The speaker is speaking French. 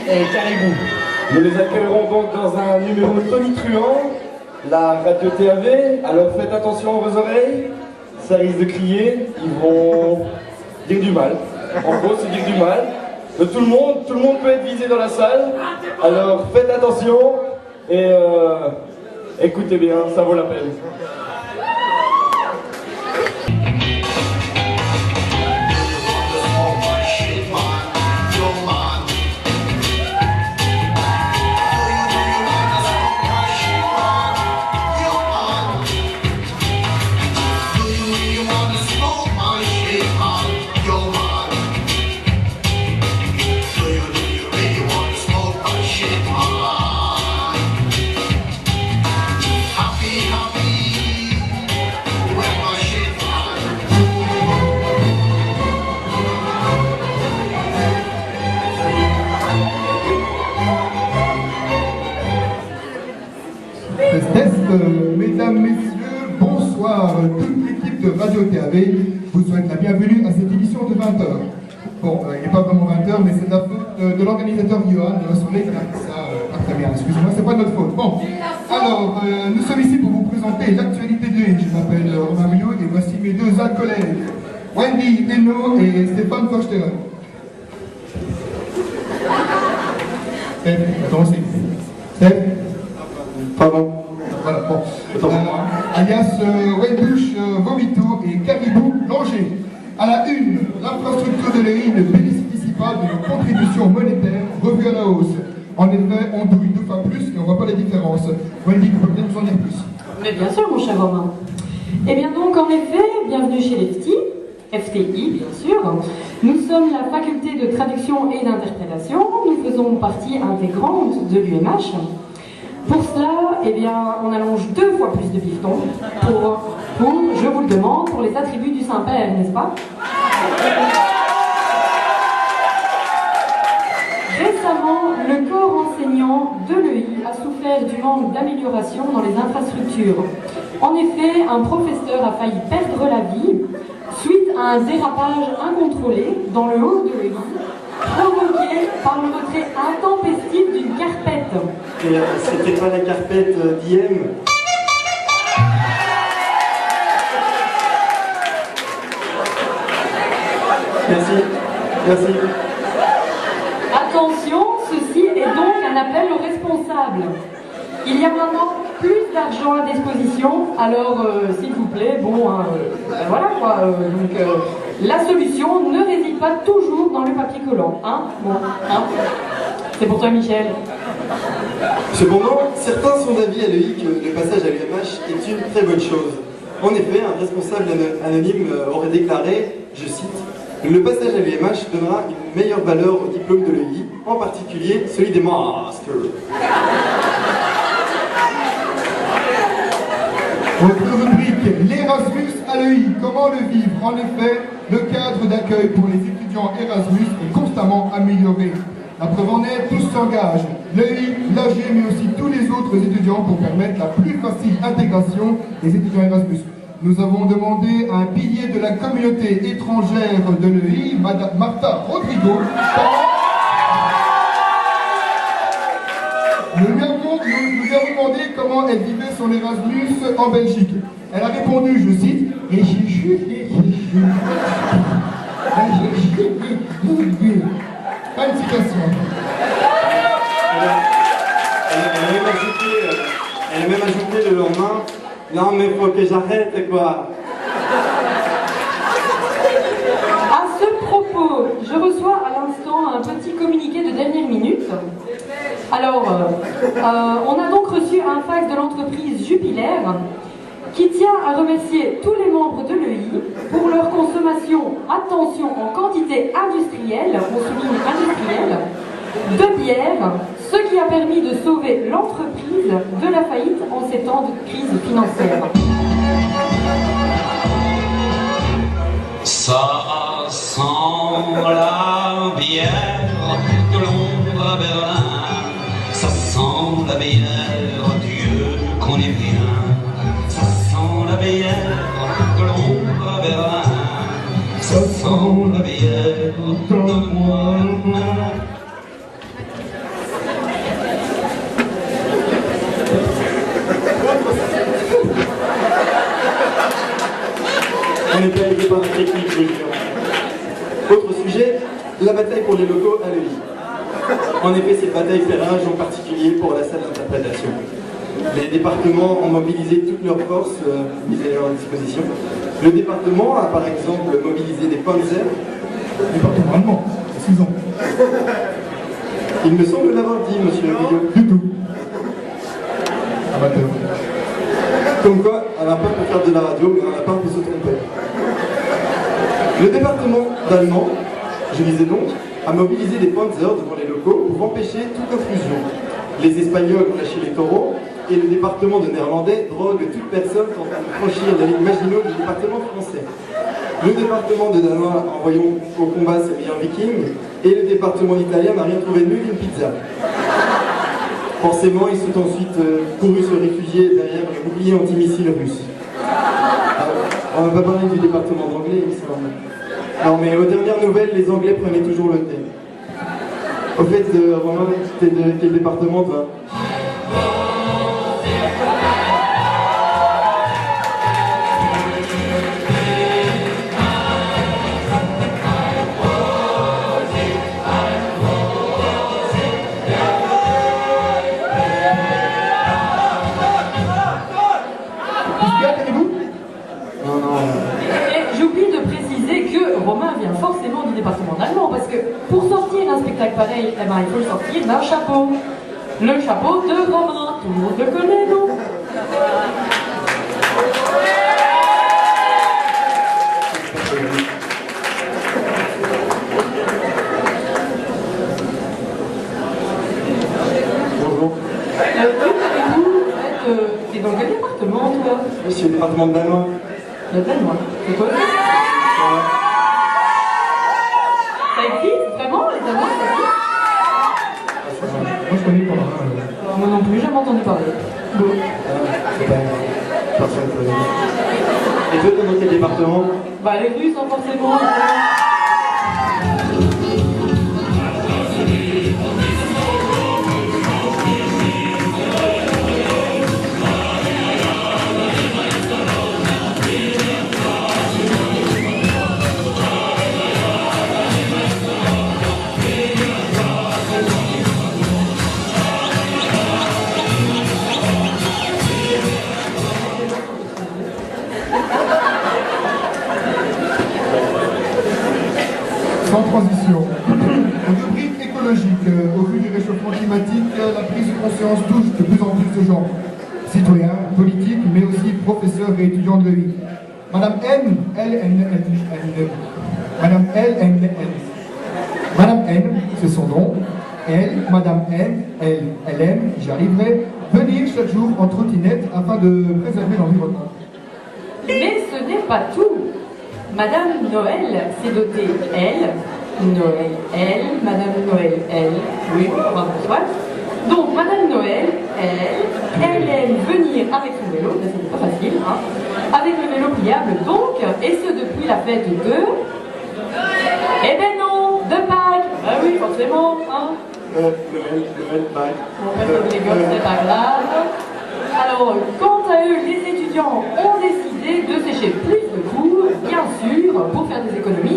Et Caribou. Nous les accueillerons donc dans un numéro tonitruant, la radio TAV. Alors faites attention à vos oreilles, ça risque de crier, ils vont dire du mal. En gros, c'est dire du mal. De tout le monde peut être visé dans la salle. Alors faites attention et écoutez bien, ça vaut la peine. Mesdames, Messieurs, bonsoir. Toute l'équipe de Radio TAV vous souhaite la bienvenue à cette édition de 20h. Bon, il n'est pas vraiment 20h, mais c'est de la faute de l'organisateur Johan de la soirée qui a fait ça pas très bien. Excusez-moi, c'est pas de notre faute. Bon, alors, nous sommes ici pour vous présenter l'actualité de l'île. Je m'appelle Romain Millot et voici mes deux collègues, Wendy Eno et Stéphane Forsteren. Attends, Steph. Pardon. Voilà, bon. Alias Wendush Vomito et Caribou Langer. À la une, l'infrastructure de l'EI ne bénéficie pas d'une contribution monétaire revue à la hausse. En effet, on douille deux fois plus et on ne voit pas la différence. Wendy, vous pouvez nous en dire plus? Mais bien sûr, mon cher Romain. Eh bien donc, en effet, bienvenue chez les FTI, bien sûr. Nous sommes la faculté de traduction et d'interprétation. Nous faisons partie intégrante de l'UMH. Pour cela, eh bien, on allonge 2 fois plus de bifetons pour, je vous le demande, pour les attributs du Saint-Père, n'est-ce pas? Récemment, le corps enseignant de l'EI a souffert du manque d'amélioration dans les infrastructures. En effet, un professeur a failli perdre la vie suite à un dérapage incontrôlé dans le hall de l'EI, provoqué par le retrait intempestif d'une carpette. Et c'était pas la carpette d'IM? Merci. Attention, ceci est donc un appel aux responsables. Il y a maintenant plus d'argent à disposition, alors s'il vous plaît, bon, voilà quoi. La solution ne réside pas toujours dans le papier collant, hein? Bon, hein? C'est pour toi, Michel. Cependant, certains sont d'avis à l'EI que le passage à l'UMH est une très bonne chose. En effet, un responsable anonyme aurait déclaré, je cite, « Le passage à l'UMH donnera une meilleure valeur au diplôme de l'EI, en particulier celui des masters. » Votre rubrique, l'Erasmus à l'EI, comment le vivre? En effet, le cadre d'accueil pour les étudiants Erasmus est constamment amélioré. La preuve en est, tous s'engagent, l'EI, l'AG, mais aussi tous les autres étudiants pour permettre la plus facile intégration des étudiants Erasmus. Nous avons demandé à un pilier de la communauté étrangère de l'EI, Madame Martha Rodrigo, nous lui avons demandé comment elle vivait son Erasmus en Belgique. Elle a répondu, je cite, « Et j'ai chuté, Pas une citation. Elle a même ajouté le lendemain, « Non mais faut que j'arrête quoi !» À ce propos, je reçois à l'instant un petit communiqué de dernière minute. Alors, on a donc reçu un fax de l'entreprise Jupiler qui tient à remercier tous les membres de l'EI pour leur consommation, attention, en quantité industrielle, on souligne industrielle, de bière, ce qui a permis de sauver l'entreprise de la faillite en ces temps de crise financière. Ça sent la bière de Londres à Berlin, ça sent la bière, Dieu connaît bien. Ça sent la bière de Londres à Berlin, ça sent la bière. donne-moi le mot. On est pas aidé par la technique, je le jure. Autre sujet, la bataille pour les locaux à l'EI. En effet, cette bataille fait rage en particulier pour la salle d'interprétation. Les départements ont mobilisé toutes leurs forces mises à leur disposition. Le département a par exemple mobilisé des Panzer. Département allemand, 6 ans. Il me semble l'avoir dit, monsieur Rio. Du tout. Amateur. Comme quoi, à la fin pour faire de la radio, mais à la fin pour se tromper. Le département d'allemand, je disais donc, a mobilisé des Panzers devant les locaux pour empêcher toute intrusion. Les Espagnols ont lâché les taureaux et le département de néerlandais drogue toute personne tentant de franchir la ligne Maginot du département français. Le département de Danois envoyant au combat ses meilleurs vikings et le département italien n'a rien trouvé de mieux qu'une pizza. Forcément, ils sont ensuite courus se réfugier derrière le bouclier antimissile russe. On va pas parler du département d'anglais, il me semble. Non, mais aux dernières nouvelles, les Anglais prenaient toujours le thé. Au fait, Romain, t'es de quel département, toi? Non, non. Et j'oublie de préciser que Romain vient forcément du département allemand, parce que pour sortir un spectacle pareil, eh ben, il faut le sortir d'un chapeau. Le chapeau de Romain, tout le monde le connaît, non? Bonjour. T'es dans quel département, toi? Je suis au département de Danois. Le Danois. C'est quoi? Ça existe vraiment, les Danois, ça existe? Moi je connais pas. Hein. Moi non plus, j'ai jamais entendu parler. Bon. C'est pas personne ne connaît. Et toi, t'es dans quel département? Bah, les Russes sont forcément. Sans transition. Rubrique écologique. Au vu du réchauffement climatique, la prise de conscience touche de plus en plus de gens. Citoyens, politiques, mais aussi professeurs et étudiants de l'EI. Madame N, Madame N, c'est son nom. Elle, Madame N, elle aime, j'y arriverai, venir chaque jour en trottinette afin de préserver l'environnement. Mais ce n'est pas tout. Madame Noël s'est dotée, elle, Noël, elle, Madame Noël, elle, oui, bravo, soit. Donc, Madame Noël, elle aime venir avec son vélo, là c'est pas facile, hein, avec le vélo pliable, donc, et ce depuis la fête de... Eh ben non, de Pâques. Ah oui, forcément, hein. Noël, Pâques. En fait, les gosses, c'est pas grave. Alors, quant à eux, les étudiants ont décidé de sécher plus de cours, bien sûr, pour faire des économies